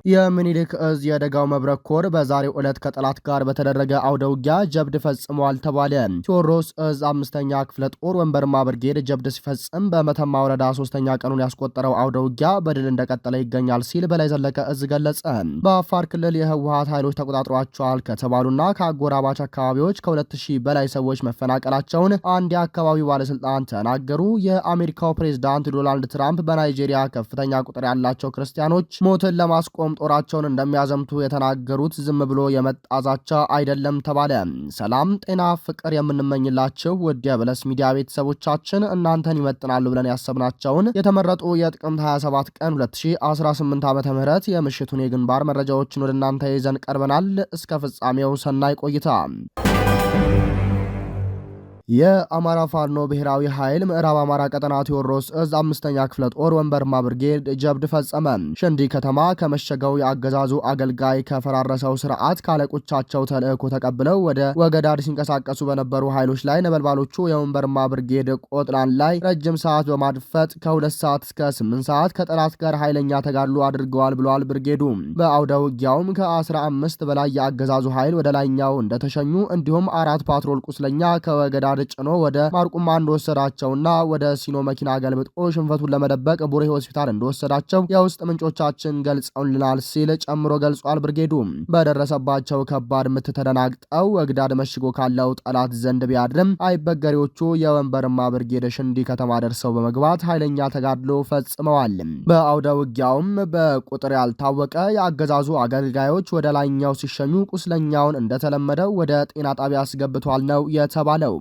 የሚኒሊክ እዝ የደጋው መብረቅ ኮር በዛሬው ዕለት ከጠላት ጋር በተደረገ አውደ ውጊያ ጀብድ ፈጽሟል ተባለ። ቴዎድሮስ እዝ 5ኛ ክፍለ ጦር ወንበርማ ብርጌድ ጀብድ ሲፈጽም በመተማ ወረዳ 3ኛ ቀኑን ያስቆጠረው አውደ ውጊያ በድል እንደቀጠለ ይገኛል ሲል በላይ ዘለቀ እዝ ገለጸ። በአፋር ክልል የህወሓት ኃይሎች ተቆጣጥሯቸዋል ከተባሉና ከአጎራባች አካባቢዎች ከ2000 በላይ ሰዎች መፈናቀላቸውን አንድ የአካባቢው ባለስልጣን ተናገሩ። የአሜሪካው ፕሬዝዳንት ዶናልድ ትራምፕ በናይጄሪያ ከፍተኛ ቁጥር ያላቸው ክርስቲያኖች ሞትን ለማስቆም ጦራቸውን እንደሚያዘምቱ የተናገሩት ዝም ብሎ የመጣ ዛቻ አይደለም ተባለ። ሰላም፣ ጤና፣ ፍቅር የምንመኝላችሁ ውድ የበለስ ሚዲያ ቤተሰቦቻችን እናንተን ይመጥናሉ ብለን ያሰብናቸውን የተመረጡ የጥቅምት 27 ቀን 2018 ዓ.ም የምሽቱን የግንባር መረጃዎችን ወደ እናንተ ይዘን ቀርበናል። እስከ ፍጻሜው ሰናይ ቆይታ። የአማራ ፋኖ ብሔራዊ ኃይል ምዕራብ አማራ ቀጠና ቴዎድሮስ እዝ 5ኛ ክፍለ ጦር ወንበርማ ብርጌድ ጀብድ ፈጸመ። ሸንዲ ከተማ ከመሸገው የአገዛዙ አገልጋይ ከፈራረሰው ስርዓት ካለቆቻቸው ተልእኮ ተቀብለው ወደ ወገዳድ ሲንቀሳቀሱ በነበሩ ኃይሎች ላይ ነበልባሎቹ የወንበርማ ብርጌድ ቆጥላን ላይ ረጅም ሰዓት በማድፈጥ ከ2 ሰዓት እስከ 8 ሰዓት ከጠላት ጋር ኃይለኛ ተጋድሎ አድርገዋል ብሏል። ብርጌዱ በአውደ ውጊያውም ከ15 በላይ የአገዛዙ ኃይል ወደ ላይኛው እንደተሸኙ እንዲሁም 4 ፓትሮል ቁስለኛ ከወገዳድ ጭኖ ወደ ማርቁማ እንደወሰዳቸውና ወደ ሲኖ መኪና ገልብጦ ሽንፈቱን ለመደበቅ ቡሬ ሆስፒታል እንደወሰዳቸው የውስጥ ምንጮቻችን ገልጸውልናል ሲል ጨምሮ ገልጿል። ብርጌዱ በደረሰባቸው ከባድ ምት ተደናግጠው ወግዳድ መሽጎ ካለው ጠላት ዘንድ ቢያድርም አይበገሬዎቹ የወንበርማ ብርጌድ ሽንዲ ከተማ ደርሰው በመግባት ኃይለኛ ተጋድሎ ፈጽመዋል። በአውደ ውጊያውም በቁጥር ያልታወቀ የአገዛዙ አገልጋዮች ወደ ላይኛው ሲሸኙ ቁስለኛውን እንደተለመደው ወደ ጤና ጣቢያ አስገብቷል ነው የተባለው።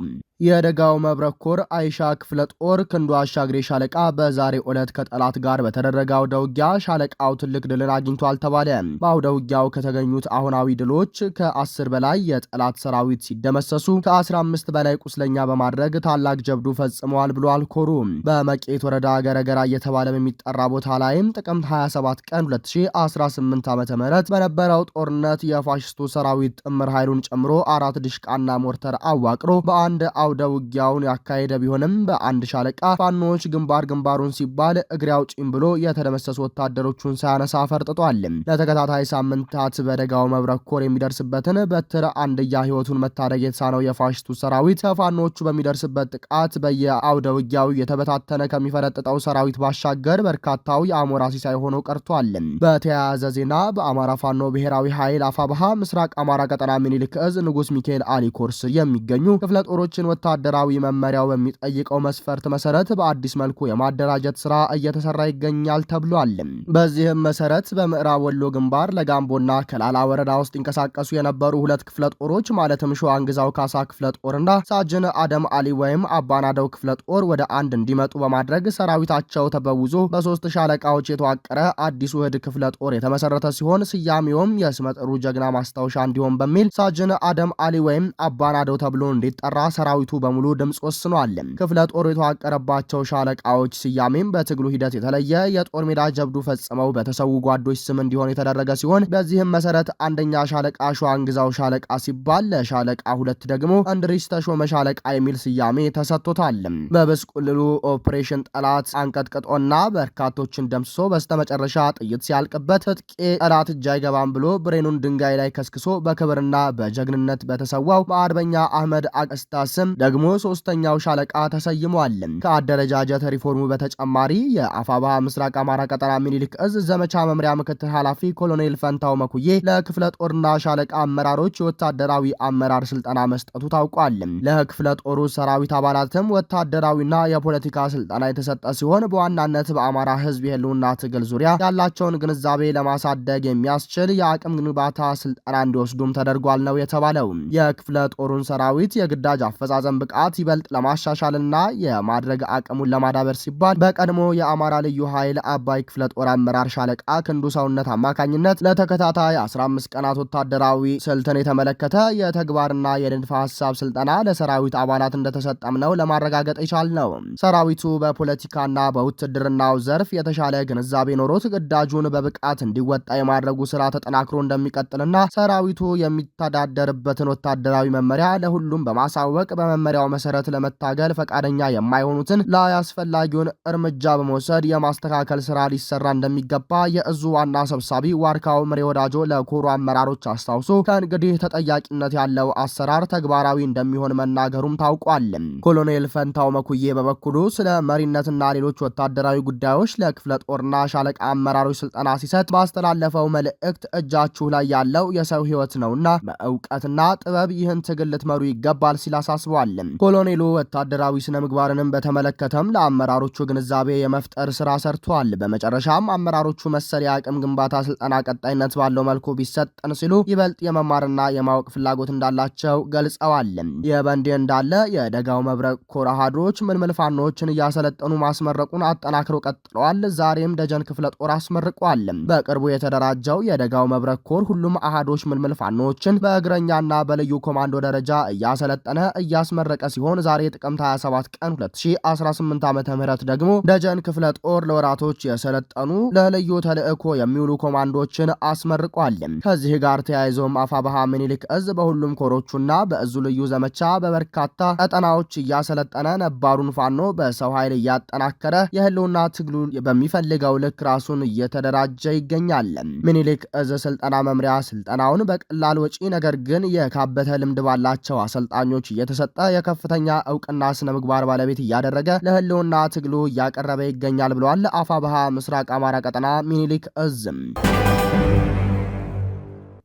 የደጋው መብረቅ ኮር አይሻ ክፍለ ጦር ክንዱ አሻግሬ ሻለቃ በዛሬው ዕለት ከጠላት ጋር በተደረገ አውደ ውጊያ ሻለቃው ትልቅ ድልን አግኝቷል ተባለ። በአውደ ውጊያው ከተገኙት አሁናዊ ድሎች ከ10 በላይ የጠላት ሰራዊት ሲደመሰሱ ከ15 በላይ ቁስለኛ በማድረግ ታላቅ ጀብዱ ፈጽመዋል ብሏል ኮሩ። በመቄት ወረዳ ገረገራ እየተባለ በሚጠራ ቦታ ላይም ጥቅምት 27 ቀን 2018 ዓ.ም በነበረው ጦርነት የፋሽስቱ ሰራዊት ጥምር ኃይሉን ጨምሮ 4 ድሽቃና ሞርተር አዋቅሮ በአንድ አውደ ውጊያውን ያካሄደ ቢሆንም በአንድ ሻለቃ ፋኖች ግንባሩን ሲባል እግሬ አውጪኝ ብሎ የተደመሰሱ ወታደሮቹን ሳያነሳ ፈርጥጧል። ለተከታታይ ሳምንታት በደጋው መብረቅ ኮር የሚደርስበትን በትር አንድያ ህይወቱን መታደግ የተሳነው የፋሽስቱ ሰራዊት ከፋኖቹ በሚደርስበት ጥቃት በየአውደ ውጊያው የተበታተነ ከሚፈረጥጠው ሰራዊት ባሻገር በርካታው የአሞራ ሲሳይ ሆኖ ቀርቷል። በተያያዘ ዜና በአማራ ፋኖ ብሔራዊ ኃይል አፋብሃ ምስራቅ አማራ ቀጠና ሚኒሊክ እዝ ንጉስ ሚካኤል አሊ ኮርስ የሚገኙ ክፍለ ጦሮችን ወታደራዊ መመሪያው በሚጠይቀው መስፈርት መሰረት በአዲስ መልኩ የማደራጀት ስራ እየተሰራ ይገኛል ተብሏል። በዚህም መሰረት በምዕራብ ወሎ ግንባር ለጋምቦና ከላላ ወረዳ ውስጥ ይንቀሳቀሱ የነበሩ 2 ክፍለ ጦሮች ማለትም ሸዋንግዛው ካሳ ክፍለ ጦርና ሳጅን አደም አሊ ወይም አባናደው ክፍለ ጦር ወደ አንድ እንዲመጡ በማድረግ ሰራዊታቸው ተበውዞ በ3 ሻለቃዎች የተዋቀረ አዲሱ ህድ ክፍለ ጦር የተመሰረተ ሲሆን ስያሜውም የስመጥሩ ጀግና ማስታወሻ እንዲሆን በሚል ሳጅን አደም አሊ ወይም አባናደው ተብሎ እንዲጠራ ሰራዊቱ በሙሉ ድምጽ ወስኗል። ክፍለ ጦሩ የተዋቀረባቸው ሻለቃዎች ስያሜም በትግሉ ሂደት የተለየ የጦር ሜዳ ጀብዱ ፈጽመው በተሰዉ ጓዶች ስም እንዲሆን የተደረገ ሲሆን በዚህም መሰረት አንደኛ ሻለቃ ሸዋንግዛው ሻለቃ ሲባል ለሻለቃ 2 ደግሞ እንድሪስ ተሾመ ሻለቃ የሚል ስያሜ ተሰጥቶታል። በብስቁልሉ ኦፕሬሽን ጠላት አንቀጥቅጦና በርካቶችን ደምስሶ በስተመጨረሻ ጥይት ሲያልቅበት ትጥቄ ጠላት እጅ አይገባም ብሎ ብሬኑን ድንጋይ ላይ ከስክሶ በክብርና በጀግንነት በተሰዋው በአርበኛ አህመድ አቀስታ ስም ደግሞ 3ኛው ሻለቃ ተሰይሟል። ከአደረጃጀት ሪፎርሙ በተጨማሪ የአፋብሃ ምስራቅ አማራ ቀጠና ሚኒሊክ እዝ ዘመቻ መምሪያ ምክትል ኃላፊ ኮሎኔል ፈንታው መኩዬ ለክፍለ ጦርና ሻለቃ አመራሮች የወታደራዊ አመራር ስልጠና መስጠቱ ታውቋል። ለክፍለ ጦሩ ሰራዊት አባላትም ወታደራዊና የፖለቲካ ስልጠና የተሰጠ ሲሆን በዋናነት በአማራ ህዝብ የህልውና ትግል ዙሪያ ያላቸውን ግንዛቤ ለማሳደግ የሚያስችል የአቅም ግንባታ ስልጠና እንዲወስዱም ተደርጓል ነው የተባለው። የክፍለ ጦሩን ሰራዊት የግዳጅ አፈጻጸም ብቃት ይበልጥ ለማሻሻልና የማድረግ አቅሙን ለማዳበር ሲባል በቀድሞ የአማራ ልዩ ኃይል አባይ ክፍለ ጦር አመራር ሻለቃ ክንዱ ሰውነት አማካኝነት ለተከታታይ 15 ቀናት ወታደራዊ ስልትን የተመለከተ የተግባርና የንድፈ ሐሳብ ስልጠና ለሰራዊት አባላት እንደተሰጠም ነው ለማረጋገጥ የቻልነው። ሰራዊቱ በፖለቲካና በውትድርናው ዘርፍ የተሻለ ግንዛቤ ኖሮት ግዳጁን በብቃት እንዲወጣ የማድረጉ ስራ ተጠናክሮ እንደሚቀጥልና ሰራዊቱ የሚተዳደርበትን ወታደራዊ መመሪያ ለሁሉም በማሳወቅ በመመሪያው መሰረት ለመታገል ፈቃደኛ የማይሆኑትን ላይ አስፈላጊውን እርምጃ በመውሰድ የማስተካከል ስራ ሊሰራ እንደሚገባ የእዙ ዋና ሰብሳቢ ዋርካው ምሬ ወዳጆ ለኮሩ አመራሮች አስታውሶ ከእንግዲህ ተጠያቂነት ያለው አሰራር ተግባራዊ እንደሚሆን መናገሩም ታውቋል። ኮሎኔል ፈንታው መኩዬ በበኩሉ ስለ መሪነትና ሌሎች ወታደራዊ ጉዳዮች ለክፍለ ጦርና ሻለቃ አመራሮች ስልጠና ሲሰጥ ባስተላለፈው መልእክት እጃችሁ ላይ ያለው የሰው ህይወት ነውና በእውቀትና ጥበብ ይህን ትግል ልትመሩ ይገባል ሲል አሳስበዋል። ኮሎኔሉ ወታደራዊ ስነ ምግባርንም በተመለከተም ለአመራሮቹ ግንዛቤ የመፍጠር ስራ ሰርቷል። በመጨረሻም አመራሮቹ መሰል የአቅም ግንባታ ስልጠና ቀጣይነት ባለው መልኩ ቢሰጠን ሲሉ ይበልጥ የመማርና የማወቅ ፍላጎት እንዳላቸው ገልጸዋል። ይህ በእንዲህ እንዳለ የደጋው መብረቅ ኮር አሃዶች ምልምል ፋኖዎችን እያሰለጠኑ ማስመረቁን አጠናክረው ቀጥለዋል። ዛሬም ደጀን ክፍለ ጦር አስመርቋል። በቅርቡ የተደራጀው የደጋው መብረቅ ኮር ሁሉም አሃዶች ምልምል ፋኖዎችን በእግረኛና በልዩ ኮማንዶ ደረጃ እያሰለጠነ እያስመረቀ ሲሆን ዛሬ ጥቅምት 27 ቀን 2018 ዓ.ም ደግሞ ደጀን ክፍለ ጦር ለወራቶች የሰለጠኑ ለልዩ ተልእኮ የሚውሉ ኮማንዶችን አስመርቋል። ከዚህ ጋር ተያይዞም አፋባሃ ምኒልክ እዝ በሁሉም ኮሮቹና በእዙ ልዩ ዘመቻ በበርካታ ቀጠናዎች እያሰለጠነ ነባሩን ፋኖ በሰው ኃይል እያጠናከረ የህልውና ትግሉ በሚፈልገው ልክ ራሱን እየተደራጀ ይገኛል። ምኒልክ እዝ ስልጠና መምሪያ ስልጠናውን በቀላል ወጪ ነገር ግን የካበተ ልምድ ባላቸው አሰልጣኞች እየተሰጠ የከፍተኛ እውቅና ስነ ምግባር ባለቤት እያደረገ ለህልውና ትግሉ እያቀረበ ይገኛል ብለዋል። አፋባሃ ምስራቅ አማራ ቀጠና ምኒልክ እዝም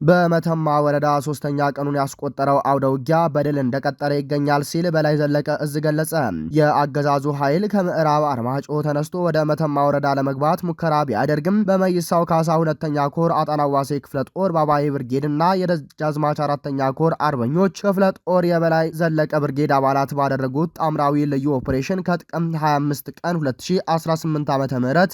በመተማ ወረዳ 3ኛ ቀኑን ያስቆጠረው አውደ ውጊያ በድል እንደቀጠለ ይገኛል ሲል በላይ ዘለቀ እዝ ገለጸ። የአገዛዙ ኃይል ከምዕራብ አርማጭሆ ተነስቶ ወደ መተማ ወረዳ ለመግባት ሙከራ ቢያደርግም በመይሳው ካሳ 2ኛ ኮር አጣናዋሴ ክፍለ ጦር ባባይ ብርጌድ እና የደጃዝማች 4ኛ ኮር አርበኞች ክፍለ ጦር የበላይ ዘለቀ ብርጌድ አባላት ባደረጉት ጣምራዊ ልዩ ኦፕሬሽን ከጥቅምት 25 ቀን 2018 ዓ.ም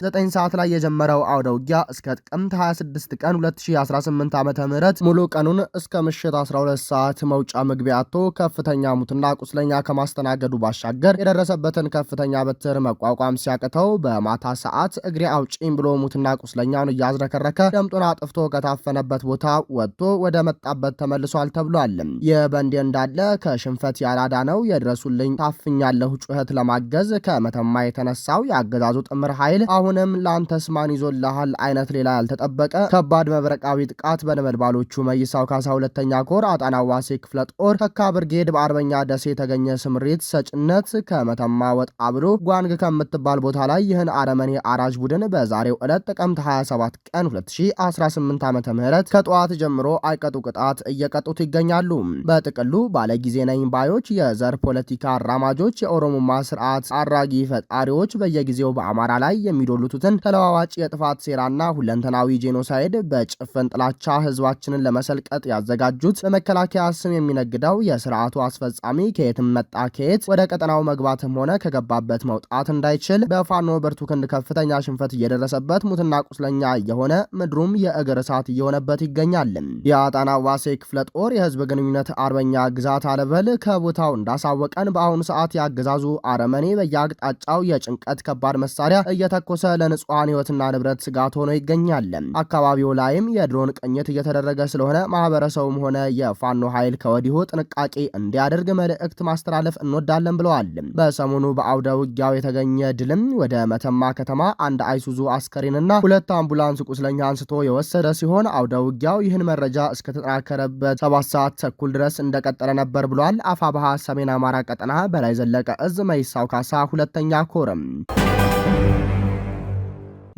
9 ሰዓት ላይ የጀመረው አውደ ውጊያ እስከ ጥቅምት 26 ቀን 2018 ዓ.ም ሙሉ ቀኑን እስከ ምሽት 12 ሰዓት መውጫ መግቢያ አጥቶ ከፍተኛ ሙትና ቁስለኛ ከማስተናገዱ ባሻገር የደረሰበትን ከፍተኛ በትር መቋቋም ሲያቅተው በማታ ሰዓት እግሬ አውጪኝ ብሎ ሙትና ቁስለኛውን እያዝረከረከ ደምጡን አጥፍቶ ከታፈነበት ቦታ ወጥቶ ወደ መጣበት ተመልሷል ተብሏል። ይህ በእንዲህ እንዳለ ከሽንፈት ያላዳነው የድረሱልኝ ታፍኛለሁ ጩኸት ለማገዝ ከመተማ የተነሳው የአገዛዙ ጥምር ኃይል አሁንም ላንተስ ማን ይዞልሃል አይነት ሌላ ያልተጠበቀ ከባድ መብረቃዊ ጥቃት በነበልባሎቹ መይሳው ካሳ 2ኛ ኮር አጣናዋሴ ክፍለ ጦር ተካ ብርጌድ በአርበኛ ደሴ የተገኘ ስምሪት ሰጭነት ከመተማ ወጣ ብሎ ጓንግ ከምትባል ቦታ ላይ ይህን አረመኔ አራጅ ቡድን በዛሬው ዕለት ጥቅምት 27 ቀን 2018 ዓ.ም ከጠዋት ጀምሮ አይቀጡ ቅጣት እየቀጡት ይገኛሉ። በጥቅሉ ባለጊዜ ነኝ ባዮች፣ የዘር ፖለቲካ አራማጆች፣ የኦሮሞማ ስርዓት አራጊ ፈጣሪዎች በየጊዜው በአማራ ላይ የሚዶሉትን ተለዋዋጭ የጥፋት ሴራና ሁለንተናዊ ጄኖሳይድ በጭፍን ጥላቻ ህዝባችንን ለመሰልቀጥ ያዘጋጁት በመከላከያ ስም የሚነግደው የስርዓቱ አስፈጻሚ ከየትም መጣ ከየት ወደ ቀጠናው መግባትም ሆነ ከገባበት መውጣት እንዳይችል በፋኖ ብርቱ ክንድ ከፍተኛ ሽንፈት እየደረሰበት ሙትና ቁስለኛ እየሆነ ምድሩም የእግር እሳት እየሆነበት ይገኛል። የአጣና ዋሴ ክፍለ ጦር የህዝብ ግንኙነት አርበኛ ግዛት አለበል ከቦታው እንዳሳወቀን በአሁኑ ሰዓት ያገዛዙ አረመኔ በየአቅጣጫው የጭንቀት ከባድ መሳሪያ እየተኮሰ ለንጹሃን ህይወትና ንብረት ስጋት ሆኖ ይገኛል። አካባቢው ላይም የድሮን ቅኝት እየተደረገ ስለሆነ ማህበረሰቡም ሆነ የፋኖ ኃይል ከወዲሁ ጥንቃቄ እንዲያደርግ መልእክት ማስተላለፍ እንወዳለን ብለዋል። በሰሞኑ በአውደ ውጊያው የተገኘ ድልም ወደ መተማ ከተማ አንድ አይሱዙ አስከሬንና 2 አምቡላንስ ቁስለኛ አንስቶ የወሰደ ሲሆን አውደ ውጊያው ይህን መረጃ እስከተጠናከረበት 7 ሰዓት ተኩል ድረስ እንደቀጠለ ነበር ብሏል። አፋባሃ ሰሜን አማራ ቀጠና በላይ ዘለቀ እዝ መይሳው ካሳ 2ኛ ኮርም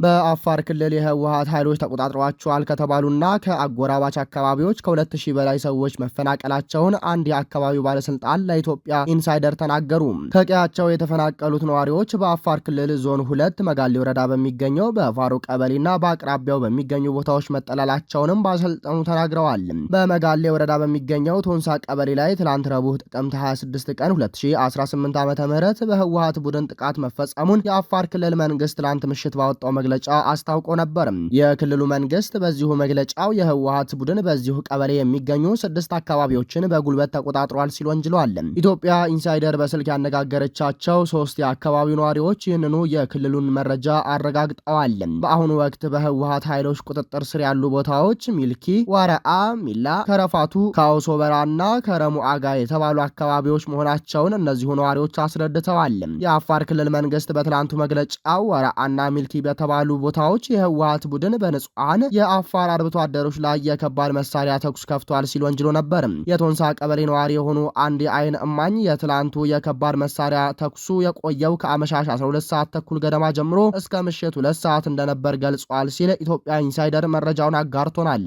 በአፋር ክልል የህወሓት ኃይሎች ተቆጣጥረዋቸዋል ከተባሉና ከአጎራባች አካባቢዎች ከ2000 በላይ ሰዎች መፈናቀላቸውን አንድ የአካባቢው ባለስልጣን ለኢትዮጵያ ኢንሳይደር ተናገሩ። ከቀያቸው የተፈናቀሉት ነዋሪዎች በአፋር ክልል ዞን 2 መጋሌ ወረዳ በሚገኘው በፋሩ ቀበሌና በአቅራቢያው በሚገኙ ቦታዎች መጠለላቸውንም ባለስልጣኑ ተናግረዋል። በመጋሌ ወረዳ በሚገኘው ቶንሳ ቀበሌ ላይ ትላንት ረቡዕ ጥቅምት 26 ቀን 2018 ዓ.ም በህወሓት ቡድን ጥቃት መፈጸሙን የአፋር ክልል መንግስት ትላንት ምሽት ባወጣው መግለጫ አስታውቆ ነበር። የክልሉ መንግስት በዚሁ መግለጫው የህወሓት ቡድን በዚሁ ቀበሌ የሚገኙ 6 አካባቢዎችን በጉልበት ተቆጣጥሯል ሲል ወንጅሏል። ኢትዮጵያ ኢንሳይደር በስልክ ያነጋገረቻቸው 3 የአካባቢው ነዋሪዎች ይህንኑ የክልሉን መረጃ አረጋግጠዋል። በአሁኑ ወቅት በህወሓት ኃይሎች ቁጥጥር ስር ያሉ ቦታዎች ሚልኪ፣ ዋረአ፣ ሚላ፣ ከረፋቱ፣ ካውሶበራና ከረሙአጋ የተባሉ አካባቢዎች መሆናቸውን እነዚሁ ነዋሪዎች አስረድተዋል። የአፋር ክልል መንግስት በትላንቱ መግለጫው ወረአና ሚልኪ በተባሉ ቦታዎች የህወሓት ቡድን በንጹሃን የአፋር አርብቶ አደሮች ላይ የከባድ መሳሪያ ተኩስ ከፍቷል ሲል ወንጅሎ ነበር። የቶንሳ ቀበሌ ነዋሪ የሆኑ አንድ የአይን እማኝ የትላንቱ የከባድ መሳሪያ ተኩሱ የቆየው ከአመሻሽ 12 ሰዓት ተኩል ገደማ ጀምሮ እስከ ምሽት 2 ሰዓት እንደነበር ገልጿል ሲል ኢትዮጵያ ኢንሳይደር መረጃውን አጋርቶናል።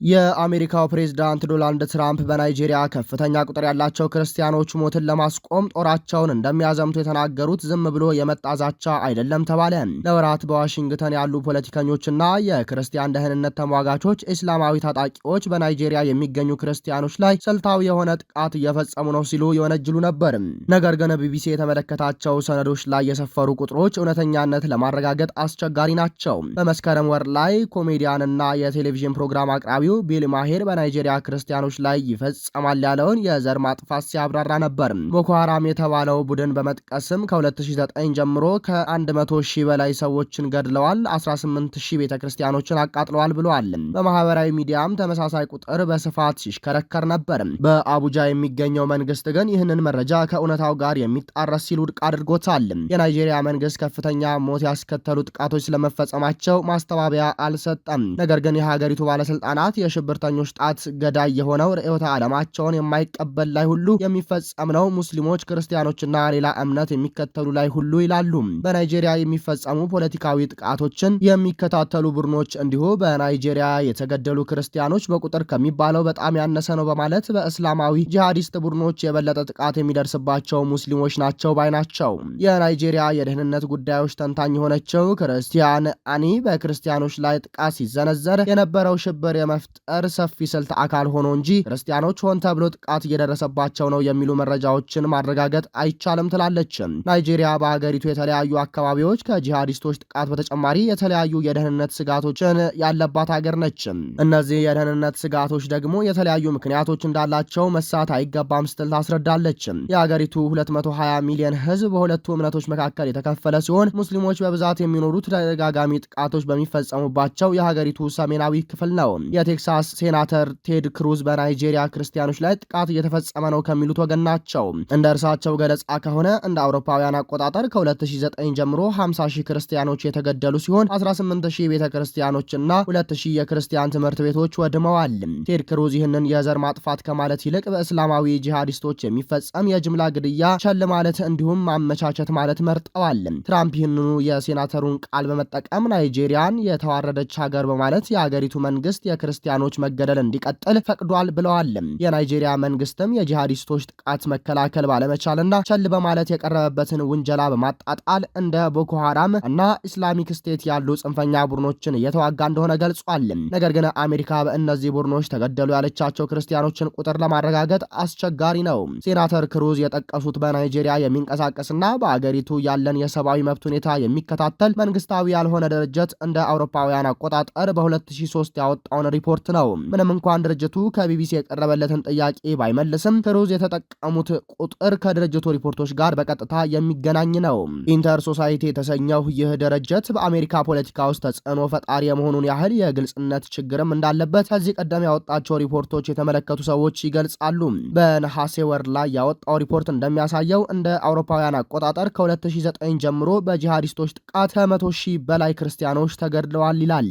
የአሜሪካው ፕሬዝዳንት ዶናልድ ትራምፕ በናይጄሪያ ከፍተኛ ቁጥር ያላቸው ክርስቲያኖች ሞትን ለማስቆም ጦራቸውን እንደሚያዘምቱ የተናገሩት ዝም ብሎ የመጣ ዛቻ አይደለም ተባለ። ለወራት በዋሽንግተን ያሉ ፖለቲከኞችና የክርስቲያን ደህንነት ተሟጋቾች እስላማዊ ታጣቂዎች በናይጄሪያ የሚገኙ ክርስቲያኖች ላይ ስልታዊ የሆነ ጥቃት እየፈጸሙ ነው ሲሉ የወነጅሉ ነበር። ነገር ግን ቢቢሲ የተመለከታቸው ሰነዶች ላይ የሰፈሩ ቁጥሮች እውነተኛነት ለማረጋገጥ አስቸጋሪ ናቸው። በመስከረም ወር ላይ ኮሜዲያንና የቴሌቪዥን ፕሮግራም አቅራቢ ቢል ማሄር በናይጄሪያ ክርስቲያኖች ላይ ይፈጸማል ያለውን የዘር ማጥፋት ሲያብራራ ነበር። ቦኮ ሃራም የተባለው ቡድን በመጥቀስም ከ2009 ጀምሮ ከ100,000 በላይ ሰዎችን ገድለዋል፣ 18,000 ቤተክርስቲያኖችን አቃጥለዋል ብለዋል። በማህበራዊ ሚዲያም ተመሳሳይ ቁጥር በስፋት ሲሽከረከር ነበር። በአቡጃ የሚገኘው መንግስት ግን ይህንን መረጃ ከእውነታው ጋር የሚጣረስ ሲል ውድቅ አድርጎታል። የናይጄሪያ መንግስት ከፍተኛ ሞት ያስከተሉ ጥቃቶች ስለመፈጸማቸው ማስተባበያ አልሰጠም። ነገር ግን የሀገሪቱ ባለስልጣናት የሽብርተኞች ጣት ገዳይ የሆነው ርዕዮተ ዓለማቸውን የማይቀበል ላይ ሁሉ የሚፈጸም ነው፣ ሙስሊሞች፣ ክርስቲያኖችና ሌላ እምነት የሚከተሉ ላይ ሁሉ ይላሉ። በናይጄሪያ የሚፈጸሙ ፖለቲካዊ ጥቃቶችን የሚከታተሉ ቡድኖች እንዲሁ በናይጄሪያ የተገደሉ ክርስቲያኖች በቁጥር ከሚባለው በጣም ያነሰ ነው በማለት በእስላማዊ ጂሃዲስት ቡድኖች የበለጠ ጥቃት የሚደርስባቸው ሙስሊሞች ናቸው ባይ ናቸው። የናይጄሪያ የደህንነት ጉዳዮች ተንታኝ የሆነችው ክርስቲያን አኒ በክርስቲያኖች ላይ ጥቃት ሲዘነዘር የነበረው ሽብር የመፍጠር ሰፊ ስልት አካል ሆኖ እንጂ ክርስቲያኖች ሆን ተብሎ ጥቃት እየደረሰባቸው ነው የሚሉ መረጃዎችን ማረጋገጥ አይቻልም ትላለች። ናይጄሪያ በሀገሪቱ የተለያዩ አካባቢዎች ከጂሃዲስቶች ጥቃት በተጨማሪ የተለያዩ የደህንነት ስጋቶችን ያለባት ሀገር ነች። እነዚህ የደህንነት ስጋቶች ደግሞ የተለያዩ ምክንያቶች እንዳላቸው መሳት አይገባም ስትል ታስረዳለች። የሀገሪቱ 220 ሚሊዮን ህዝብ በሁለቱ እምነቶች መካከል የተከፈለ ሲሆን ሙስሊሞች በብዛት የሚኖሩት ተደጋጋሚ ጥቃቶች በሚፈጸሙባቸው የሀገሪቱ ሰሜናዊ ክፍል ነው። የቴክሳስ ሴናተር ቴድ ክሩዝ በናይጄሪያ ክርስቲያኖች ላይ ጥቃት እየተፈጸመ ነው ከሚሉት ወገን ናቸው። እንደ እርሳቸው ገለጻ ከሆነ እንደ አውሮፓውያን አቆጣጠር ከ2009 ጀምሮ 50,000 ክርስቲያኖች የተገደሉ ሲሆን 18,000 ቤተ ክርስቲያኖችና 2,000 የክርስቲያን ትምህርት ቤቶች ወድመዋል። ቴድ ክሩዝ ይህንን የዘር ማጥፋት ከማለት ይልቅ በእስላማዊ ጂሃዲስቶች የሚፈጸም የጅምላ ግድያ ቸል ማለት እንዲሁም ማመቻቸት ማለት መርጠዋል። ትራምፕ ይህንኑ የሴናተሩን ቃል በመጠቀም ናይጄሪያን የተዋረደች ሀገር በማለት የሀገሪቱ መንግስት የክርስቲያኖች መገደል እንዲቀጥል ፈቅዷል ብለዋል። የናይጄሪያ መንግስትም የጂሃዲስቶች ጥቃት መከላከል ባለመቻልና ቸል በማለት የቀረበበትን ውንጀላ በማጣጣል እንደ ቦኮ ሃራም እና ኢስላሚክ ስቴት ያሉ ጽንፈኛ ቡድኖችን እየተዋጋ እንደሆነ ገልጿል። ነገር ግን አሜሪካ በእነዚህ ቡድኖች ተገደሉ ያለቻቸው ክርስቲያኖችን ቁጥር ለማረጋገጥ አስቸጋሪ ነው። ሴናተር ክሩዝ የጠቀሱት በናይጄሪያ የሚንቀሳቀስና በአገሪቱ ያለን የሰብአዊ መብት ሁኔታ የሚከታተል መንግስታዊ ያልሆነ ድርጅት እንደ አውሮፓውያን አቆጣጠር በ2003 ያወጣውን ሪፖርት ነው። ምንም እንኳን ድርጅቱ ከቢቢሲ የቀረበለትን ጥያቄ ባይመልስም ክሩዝ የተጠቀሙት ቁጥር ከድርጅቱ ሪፖርቶች ጋር በቀጥታ የሚገናኝ ነው። ኢንተር ሶሳይቲ የተሰኘው ይህ ድርጅት በአሜሪካ ፖለቲካ ውስጥ ተጽዕኖ ፈጣሪ የመሆኑን ያህል የግልጽነት ችግርም እንዳለበት ከዚህ ቀደም ያወጣቸው ሪፖርቶች የተመለከቱ ሰዎች ይገልጻሉ። በነሐሴ ወር ላይ ያወጣው ሪፖርት እንደሚያሳየው እንደ አውሮፓውያን አቆጣጠር ከ2009 ጀምሮ በጂሃዲስቶች ጥቃት ከ100,000 በላይ ክርስቲያኖች ተገድለዋል ይላል።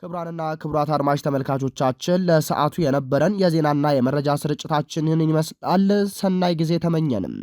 ክቡራንና ክቡራት አድማጭ ተመልካቾቻችን ለሰዓቱ የነበረን የዜናና የመረጃ ስርጭታችን ይህንን ይመስላል። ሰናይ ጊዜ ተመኘንም።